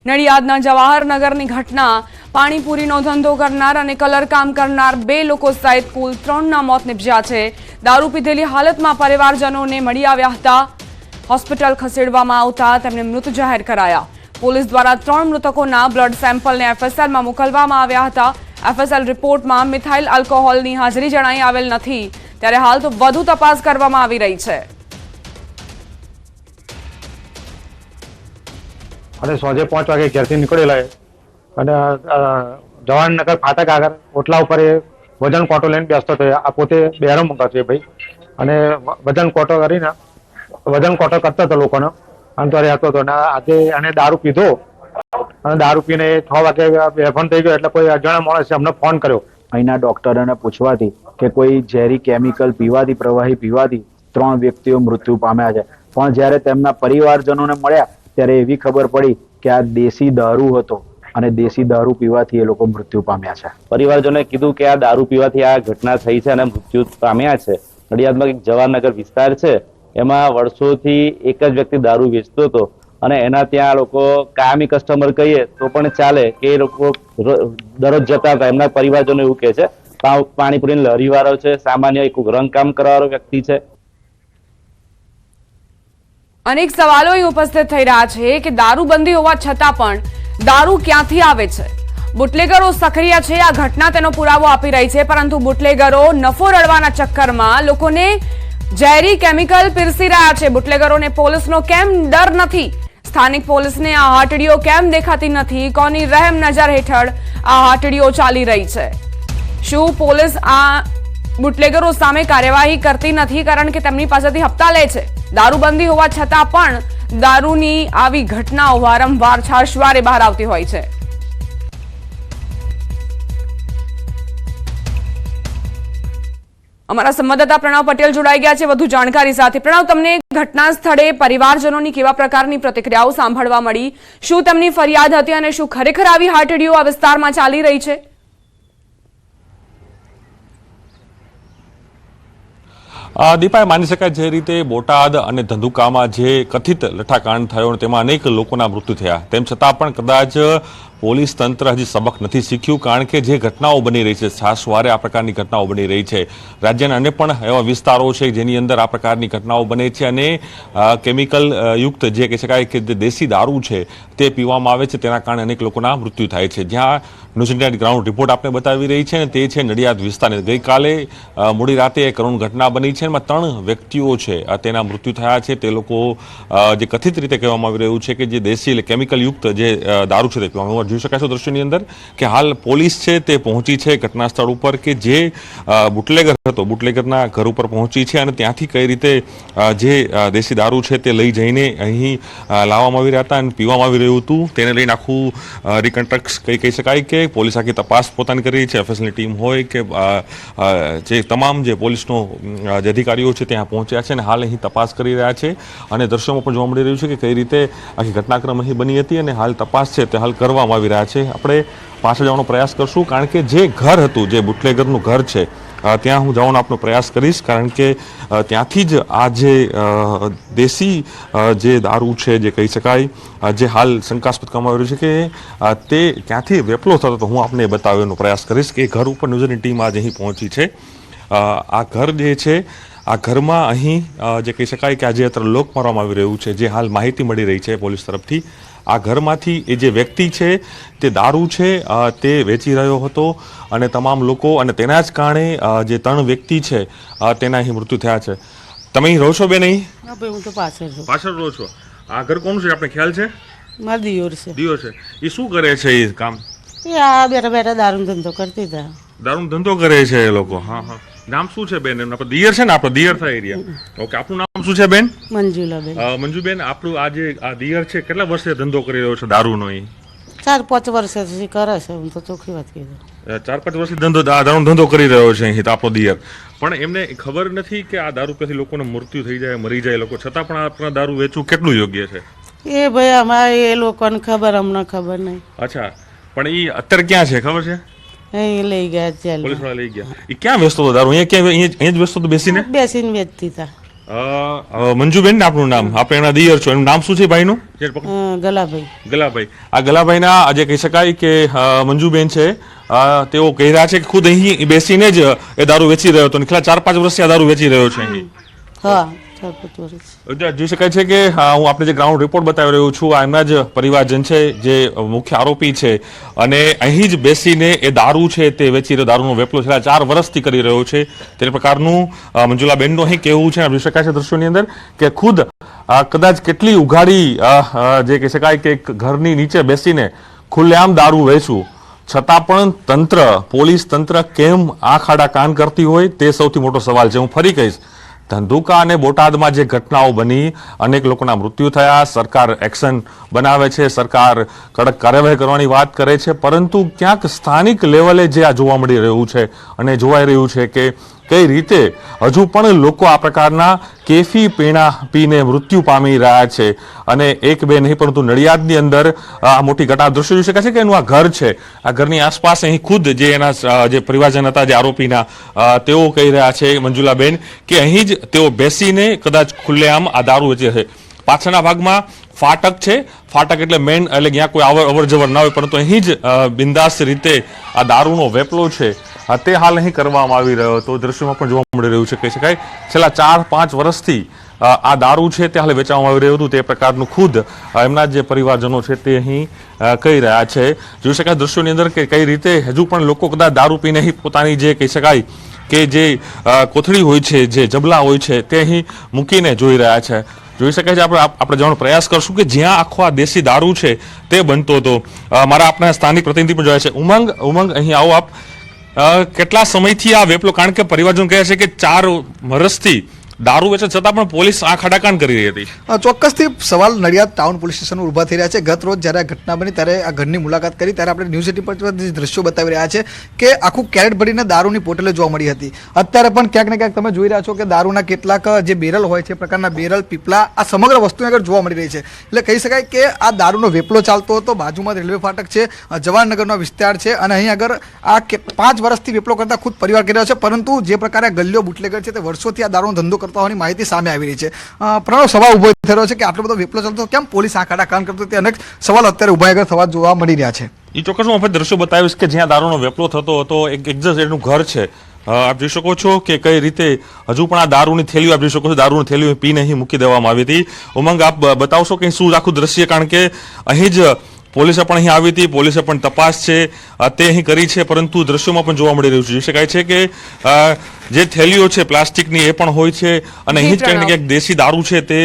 નડિયાદના જવાહરનગરની ઘટના પાણીપુરીનો ધંધો કરનાર અને કલરકામ કરનાર બે લોકો સહિત કુલ 3ના મોત નિપજ્યા છે। દારૂ પીધેલી હાલતમાં પરિવારજનોને મળી આવ્યા હતા। હોસ્પિટલ ખસેડવામાં આવતા તેમને મૃત જાહેર કરાયા। પોલીસ દ્વારા 3 મૃતકોના બ્લડ સેમ્પલને એફએસએલમાં મોકલવામાં આવ્યા હતા। એફએસએલ રિપોર્ટમાં મિથાઇલ આલ્કોહોલની હાજરી જણાઈ આવેલ નથી, ત્યારે હાલ તો વધુ તપાસ કરવામાં આવી રહી છે। અને સાંજે 5 વાગે ઘેરથી નીકળેલા અને જવાહરનગર ફાટક આગળ ઓટલા ઉપર વજન કોટો લઈને બેસતો હતો। આ પોતે બહેરો મૂકતો છે ભાઈ, અને વજન કોટો કરીને વજન કોટો કરતો હતો લોકોનો અંતરે હતો હતો। અને આજે એને દારૂ પીધો અને દારૂ પીને 6 વાગે બેભાન થઈ ગયો, એટલે કોઈ અજાણ્યા માણસે અમને ફોન કર્યો। અહીંના ડોક્ટરોને પૂછવાથી કે કોઈ ઝેરી કેમિકલ પીવાથી, પ્રવાહી પીવાથી 3 વ્યક્તિઓ મૃત્યુ પામ્યા છે, પણ જ્યારે તેમના પરિવારજનોને મળ્યા ત્યારે એવી ખબર પડી કે આ દેશી દારૂ હતો અને દેશી દારૂ પીવાથી એ લોકો મૃત્યુ પામ્યા છે। પરિવારજનોએ કીધું કે આ દારૂ પીવાથી આ ઘટના થઈ છે અને મૃત્યુ પામ્યા છે। નડિયાદમાં એક જવાહરનગર વિસ્તાર છે, એમાં વર્ષોથી એક જ વ્યક્તિ દારૂ વેચતો હતો અને એના ત્યાં લોકો કાયમી કસ્ટમર કહીએ તો પણ ચાલે કે એ લોકો દરરોજ જતા હતા। એમના પરિવારજનો એવું કહે છે। પાણીપુરીની લરીવાળો છે, સામાન્ય એક રંગકામ કરવાવાળો વ્યક્તિ છે। અનેક સવાલો અહીં ઉપસ્થિત થઈ રહ્યા છે કે દારૂબંધી હોવા છતાં પણ દારૂ ક્યાંથી આવે છે? બુટલેગરો સક્રિય છે, આ ઘટના તેનો પુરાવો આપી રહી છે, પરંતુ બુટલેગરો નફો રળવાના ચક્કરમાં લોકોને ઝેરી કેમિકલ પીરસી રહ્યા છે। બુટલેગરોને પોલીસનો કેમ ડર નથી? સ્થાનિક પોલીસને આ હાટડીઓ કેમ દેખાતી નથી? કોની રહેમ નજર હેઠળ આ હાટડીઓ ચાલી રહી છે? શું પોલીસ આ બુટલેગરો સામે કાર્યવાહી કરતી નથી કારણ કે તેમની પાસેથી હપ્તા લે છે? દારૂબંધી હોવા છતાં પણ દારૂની આવી ઘટનાઓ વારંવાર છાશવારે બહાર આવતી હોય છે। અમારા સંવાદદાતા પ્રણવ પટેલ જોડાઈ ગયા છે વધુ જાણકારી સાથે। પ્રણવ, તમને ઘટના સ્થળે પરિવારજનોની કેવા પ્રકારની પ્રતિક્રિયાઓ સાંભળવા મળી? શું તેમની ફરિયાદ હતી અને શું ખરેખર આવી હાટડીઓ આ વિસ્તારમાં ચાલી રહી છે? દીપાએ માની શકાય જે રીતે બોટાદ અને ધંધુકામાં જે કથિત લઠ્ઠાકાંડ થયો તેમાં અનેક લોકોના મૃત્યુ થયા, તેમ છતાં પણ કદાચ પોલીસ તંત્ર હજી સબક નથી શીખ્યું, કારણ કે જે ઘટનાઓ બની રહી છે, છાશવારે આ પ્રકારની ઘટનાઓ બની રહી છે। રાજ્યના અન્ય પણ એવા વિસ્તારો છે જેની અંદર આ પ્રકારની ઘટનાઓ બને છે અને કેમિકલ યુક્ત જે કહી શકાય કે દેશી દારૂ છે તે પીવામાં આવે છે, તેના કારણે અનેક લોકોના મૃત્યુ થાય છે। જ્યાં ન્યૂઝ ઇન્ડિયા ગ્રાઉન્ડ રિપોર્ટ આપણે બતાવી રહી છે અને તે છે નડિયાદ વિસ્તારની। ગઈકાલે મોડી રાતે કરુણ ઘટના બની છે, એમાં 3 વ્યક્તિઓ છે તેના મૃત્યુ થયા છે। તે લોકો જે કથિત રીતે કહેવામાં આવી રહ્યું છે કે જે દેશી એટલે કેમિકલ યુક્ત જે દારૂ છે તે પીવામાં। જોઈ શકાય છે દ્રશ્યોની અંદર કે હાલ પોલીસ છે તે પહોંચી છે ઘટના સ્થળ ઉપર કે જે બુટલેગર હતો, બુટલેગરના ઘર ઉપર પહોંચી છે અને ત્યાંથી કઈ રીતે જે દેશી દારૂ છે તે લઈ જઈને અહીં લાવવામાં આવી રહ્યા હતા અને પીવામાં આવી રહ્યું હતું, તેને લઈને આખું રિકન્સ્ટ્રક્ટ કહી શકાય કે પોલીસ આખી તપાસ પોતાની કરી રહી છે। એફએસએલની ટીમ હોય કે જે તમામ જે પોલીસનો જે અધિકારીઓ છે ત્યાં પહોંચ્યા છે અને હાલ અહીં તપાસ કરી રહ્યા છે અને દ્રશ્યોમાં પણ જોવા મળી રહ્યું છે કે કઈ રીતે આખી ઘટનાક્રમ અહીં બની હતી અને હાલ તપાસ છે તે હાલ કરવામાં આવી રહ્યા છે। આપણે પાછળ જવાનો પ્રયાસ કરશું, કારણ કે જે ઘર હતું, જે બુટલેગરનું ઘર છે, ત્યાં હું જવાનો આપનો પ્રયાસ કરીશ, કારણ કે ત્યાંથી જ આ જે દેશી જે દારૂ છે જે કહી શકાય, જે હાલ શંકાસ્પદ કરવામાં આવી રહ્યું છે કે તે ક્યાંથી વેપલો થતો હતો, હું આપને બતાવવાનો પ્રયાસ કરીશ કે ઘર ઉપર ન્યૂઝની ટીમ આજે અહીં પહોંચી છે। આ ઘર જે છે, આ ઘરમાં અહીં જે કહી શકાય કે આજે અત્યારે લોક મારવામાં આવી રહ્યું છે, જે હાલ માહિતી મળી રહી છે પોલીસ તરફથી। આ ઘરમાંથી એ જે વ્યક્તિ છે તે દારૂ છે તે વેચી રહ્યો હતો અને તમામ લોકો, અને તેના જ કારણે જે 3 વ્યક્તિ છે તેના અહીં મૃત્યુ થયા છે। તમે અહીં રહો છો બેન? અહીં હું તો પાછળ રહો છો? આ ઘર કોણ છે, આપણે ખ્યાલ છે? મારા દિયોર છે। દિયોર છે? એ શું કરે છે એ કામ? એ આ બેઠા બેઠા દારૂ ધંધો કરતી હતા। દારૂ ધંધો કરે છે એ લોકો? હા હા। નામ શું છે બેન એમના? દિયર છે ને, આપણો દિયર થાય એરિયા। ઓકે, આપનું નામ શું છે બેન? મંજુલાબેન। મંજુબેન, આપણું આ જે આ દિયર છે કેટલા વર્ષે ધંધો કરી રહ્યો છે દારૂનો? 4-5 વર્ષથી કરે છે, હું તો ચોખ્ખી વાત કીધું। 4-5 વર્ષથી દારૂનો ધંધો કરી રહ્યો છે અહીં આપણો દિયર, પણ એમને ખબર નથી કે આ દારૂ પીવાથી લોકોને મૃત્યુ થઈ જાય, મરી જાય લોકો, છતાં પણ આપણા દારૂ વેચવું કેટલું યોગ્ય છે? એ ભાઈ અમારે એ લોકોને ખબર, અમને ખબર નહીં। અચ્છા, પણ એ અત્યારે ક્યાં છે ખબર છે? અહીં લઈ ગયા, પોલીસ વાળા લઈ ગયા। એ ક્યાં વેચતો હતો દારૂ? અહીંયા જ વેચતો હતો? બેસીને બેસીને વેચતી હતા। મંજુબેન ને આપનું નામ, આપણે એના દિયર છો, એનું નામ શું છે ભાઈનું? ગલાભાઈ. ગલાભાઈ. આ ગલાભાઈના આજે કહી શકાય કે મંજુબેન છે, તેઓ કહી રહ્યા છે કે ખુદ અહીં બેસીને જ એ દારૂ વેચી રહ્યો હતો, છેલ્લા 4-5 વર્ષથી આ દારૂ વેચી રહ્યો છે અહીં. હા 4-5 વર્ષ. જોઈ શકાય છે કે હું આપણે જે ગ્રાઉન્ડ રિપોર્ટ બતાવી રહ્યો છું, આ એમના જ પરિવારજન છે જે મુખ્ય આરોપી છે, અને અહીં જ બેસીને એ દારૂ છે તે વેચી રહ્યો, દારૂનો વેપલો છેલ્લા 4 વર્ષથી કરી રહ્યો છે. તે પ્રકારનું મંજુલાબેનનું અહીં કહેવું છે. જોઈ શકાય છે દ્રશ્યોની અંદર કે ખુદ કદાચ કેટલી ઉઘાડી જે કહી શકાય કે ઘરની નીચે બેસીને ખુલ્લેઆમ દારૂ વેચવું, છતાં પણ તંત્ર, પોલીસ તંત્ર કેમ આંખ આડા કાન કરતી હોય તે સૌથી મોટો સવાલ છે. હું ફરી કહીશ, ધંધુકા અને બોટાદમાં જે ઘટનાઓ બની, અનેક લોકોના મૃત્યુ થયા, સરકાર એક્શન બનાવે છે, સરકાર કડક કાર્યવાહી કરવાની વાત કરે છે, પરંતુ ક્યાંક સ્થાનિક લેવલે જે આ જોવા મળી રહ્યું છે અને જોવાઈ રહ્યું છે કે કઈ રીતે હજુ પણ લોકો આ પ્રકારના કેફી પીણા પીને મૃત્યુ પામી રહ્યા છે. અને એક બે નહીં પરંતુ નડિયાદની અંદર આ મોટી ઘટના દ્રશ્યો જોઈ શકાય છે કે એનું આ ઘર છે, આ ઘરની આસપાસ અહીં ખુદ જે એના જે પરિવારજન હતા જે આરોપીના, તેઓ કહી રહ્યા છે મંજુલાબેન કે અહીં જ તેઓ બેસીને કદાચ ખુલ્લેઆમ આ દારૂ વેચે છે. પાછળના ભાગમાં ફાટક છે, ફાટક એટલે મેન, એટલે ત્યાં કોઈ અવર જવર ના હોય, પરંતુ અહીં જ બિંદાસ રીતે આ દારૂનો વેપલો છે તે હાલ અહીં કરવામાં આવી રહ્યો હતો. દ્રશ્યોમાં પણ જોવા મળી રહ્યું છે, કહી શકાય છેલ્લા 4-5 વર્ષથી આ દારૂ છે તે હાલ વેચવામાં આવી રહ્યું હતું. તે પ્રકારનું ખુદ એમના જે પરિવારજનો છે તે અહીં કહી રહ્યા છે. જોઈ શકાય દ્રશ્યોની અંદર કે કઈ રીતે હજુ પણ લોકો કદાચ દારૂ પીને અહીં પોતાની જે કહી શકાય કે જે કોથળી હોય છે, જે જબલા હોય છે તે અહીં મૂકીને જોઈ રહ્યા છે. જોઈ શકાય છે આપણે જવાનો પ્રયાસ કરશું કે જ્યાં આખો આ દેશી દારૂ છે તે બનતો હતો. મારા આપણા સ્થાનિક પ્રતિનિધિ પણ જોયા છે. ઉમંગ અહીં આવો આપ. કેટલા સમયથી આ વેપલો, કારણ કે પરિવારજનો કહે છે કે 4 વર્ષથી દારૂ વેચે છતાં પણ પોલીસ આંખ આડાકાન કરી રહી હતી. ચોક્કસથી સવાલ નડિયાદ ટાઉન પોલીસ સ્ટેશન ઉભા થઈ રહ્યા છે. ગત રોજ જ્યારે આ ઘટના બની ત્યારે આ ઘરની મુલાકાત કરી ત્યારે આપણે ન્યૂઝ 18 પર જે દ્રશ્યો બતાવી રહ્યા છે કે આખું કેરેટ ભરીને દારૂની બોટલો જોવા મળી હતી. અત્યારે પણ ક્યાંક ને ક્યાંક તમે જોઈ રહ્યા છો કે દારૂના કેટલાક જે બેરલ હોય છે, પ્રકારના બેરલ, પીપલા, આ સમગ્ર વસ્તુ આગળ જોવા મળી રહી છે. એટલે કહી શકાય કે આ દારૂનો વેપલો ચાલતો હતો. બાજુમાં રેલવે ફાટક છે, જવાહરનગરનો વિસ્તાર છે, અને અહીં આગળ આ 5 વર્ષથી વેપલો કરતા ખુદ પરિવાર કરી રહ્યો છે. પરંતુ જે પ્રકારે ગલ્લીઓ બુટલેગર છે તે વર્ષોથી આ દારૂનો ધંધો હોવાની માહિતી સામે આવી રહી છે. પ્રણવ, સવાલ ઉભો થઈ રહ્યો છે કે આટલો બધો વેપલો ચાલતો કેમ પોલીસ આંખ આડા કાન કરતો, તે અનેક સવાલ અત્યારે ઉભા આગળ થવા જોવા મળી રહ્યા છે. એ ચોક્કસ હું આપણે દ્રશ્યો બતાવીશ કે જ્યાં દારૂનો વેપલો થતો હતો, એક એક્ઝેક્ટ એનું ઘર છે. આપ જોઈ શકો છો કે કઈ રીતે હજુ પણ આ દારૂની થેલીઓ, આપ જોઈ શકો છો દારૂની થેલીઓ પીને અહીં મૂકી દેવામાં આવી હતી. ઉમંગ, આપ બતાવશો કે શું આખું દ્રશ્ય, કારણ કે અહીં જ પોલીસે પણ અહીં આવી હતી, પોલીસે પણ તપાસ છે તે અહીં કરી છે, પરંતુ દ્રશ્યોમાં પણ જોવા મળી રહ્યું છે. જોઈ શકાય છે કે જે થેલીઓ છે પ્લાસ્ટિકની એ પણ હોય છે, અને અહીં જ ક્યાંક ને ક્યાંક દેશી દારૂ છે તે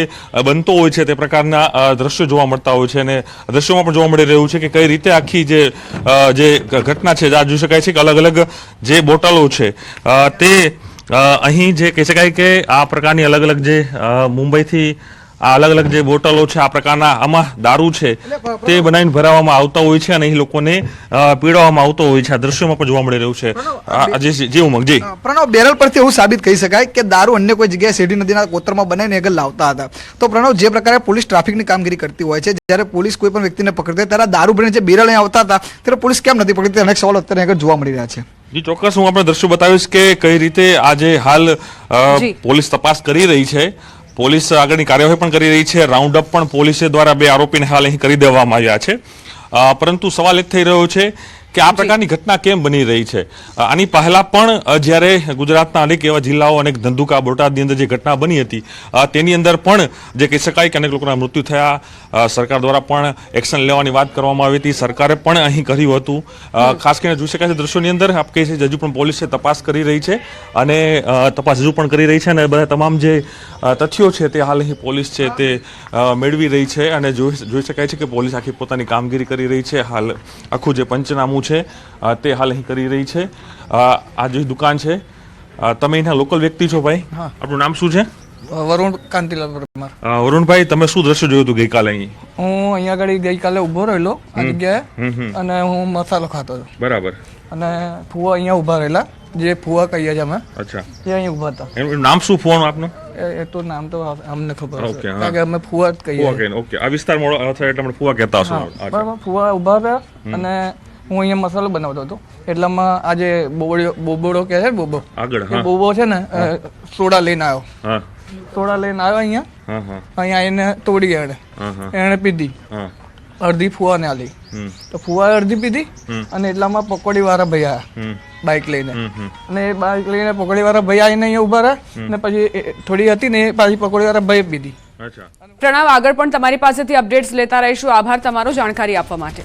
બનતો હોય છે. તે પ્રકારના દ્રશ્યો જોવા મળતા હોય છે, અને દ્રશ્યોમાં પણ જોવા મળી રહ્યું છે કે કઈ રીતે આખી જે ઘટના છે, જોઈ શકાય છે કે અલગ અલગ જે બોટલો છે તે અહીં જે કહી શકાય કે આ પ્રકારની અલગ અલગ જે મુંબઈથી આ અલગ અલગ જે બોટલો છે, આ પ્રકારના આમાં દારૂ છે તે બનાવીને ભરાવવામાં આવતા હોય છે અને અહીં લોકોને પીડાવવામાં આવતો હોય છે. આ દ્રશ્યોમાં પણ જોવા મળી રહ્યું છે. જે ઉમંગજી, પ્રણવ, બેરલ પરથી એવું સાબિત કહી શકાય કે દારૂ અન્ય કોઈ જગ્યાએ શેરડી નદીના કોતરમાં બનાવીને આગળ લાવતા હતા. તો પ્રણવ, જે પ્રકારે પોલીસ ટ્રાફિકની કામગીરી કરતી હોય છે, જ્યારે પોલીસ કોઈ પણ વ્યક્તિને પકડતી હોય ત્યારે દારૂ ભરીને જે બેરલ અહીં આવતા હતા ત્યારે પોલીસ કેમ નથી પકડતી? અનેક સવાલો અત્યારે આગળ જોવા મળી રહ્યા છે. જી ચોક્કસ, હું આપણે દ્રશ્યો બતાવીશ કે કઈ રીતે આજે હાલ પોલીસ તપાસ કરી રહી છે. પોલીસ આગળની કાર્યવાહી પણ કરી રહી છે. રાઉન્ડ અપ પણ પોલીસે દ્વારા 2 આરોપીને હાલ અહીં કરી દેવામાં આવ્યા છે. પરંતુ સવાલ એક થઈ રહ્યો છે કે આ પ્રકારની ઘટના કેમ બની રહી છે. આની પહેલા પણ જ્યારે ગુજરાતના અનેક એવા જિલ્લાઓ, અનેક ધંધુકા, બોટાદની અંદર જે ઘટના બની હતી તેની અંદર પણ જે કહી શકાય કે અનેક લોકોના મૃત્યુ થયા. સરકાર દ્વારા પણ એક્શન લેવાની વાત કરવામાં આવી હતી, સરકારે પણ અહીં કર્યું હતું. ખાસ કરીને જોઈ શકાય છે દ્રશ્યોની અંદર આપ કહે છે હજુ પણ પોલીસે તપાસ કરી રહી છે, અને તપાસ હજુ પણ કરી રહી છે, અને બધા તમામ જે તથ્યો છે તે હાલ અહીં પોલીસ છે તે મેળવી રહી છે, અને જોઈ શકાય છે કે પોલીસ આખી પોતાની કામગીરી કરી રહી છે. હાલ આખું જે પંચનામું છે તે હાલ અહીં કરી રહી છે. આ જે દુકાન છે, તમે અહીંના લોકલ વ્યક્તિ છો ભાઈ, આપણું નામ શું છે? વરુણ કાંતિલાલ પરમાર. વરુણભાઈ, તમે શું દ્રશ્ય જોયું હતું ગઈકાલે અહીં? હું અહીંયા આગળ ગઈકાલે ઉભો રહેલો આ જગ્યાએ, અને હું મસાલો ખાતો હતો. બરાબર. અને ફુવા અહીંયા ઉભા રહેલા, જે ફુવા કહીએ છીએ અમે. અચ્છા. એ અહીં ઉભા હતા. એનું નામ શું ફુવાનું આપનું? એ તો નામ તો અમને ખબર ઓકે, છે, કારણ કે અમે ફુવા જ કહીએ. ઓકે, આ વિસ્તારમાં એટલે આપણે ફુવા કહેતા હશો. બરાબર. ફુવા ઉભા રહ્યા, અને હું અહીંયા મસાલો બનાવતો હતો. એટલામાં આ જે બોબડો કહે છે, બોબો, આગળ બોબો છે ને સોડા લઈને આવ્યો. સોડા લઈને આવ્યો અહીંયા હા હા અહીંયા એને તોડી એણે એણે પીધી અડધી ફુવાને આલી તો ફુવાએ અડધી પીધી અને એટલામાં પકોડી વાળા ભાઈ આવ્યા બાઇક લઈને અને એ બાઇક લઈને પકોડી વાળા ભાઈ આવીને અહીંયા ઉભા રહ્યા ને પછી થોડી હતી ને એ પાછી પકોડી વાળા ભાઈ પીધી. અચ્છા. પ્રણવ, આગળ પણ તમારી પાસેથી અપડેટ્સ લેતા રહીશું. આભાર તમારો જાણકારી આપવા માટે.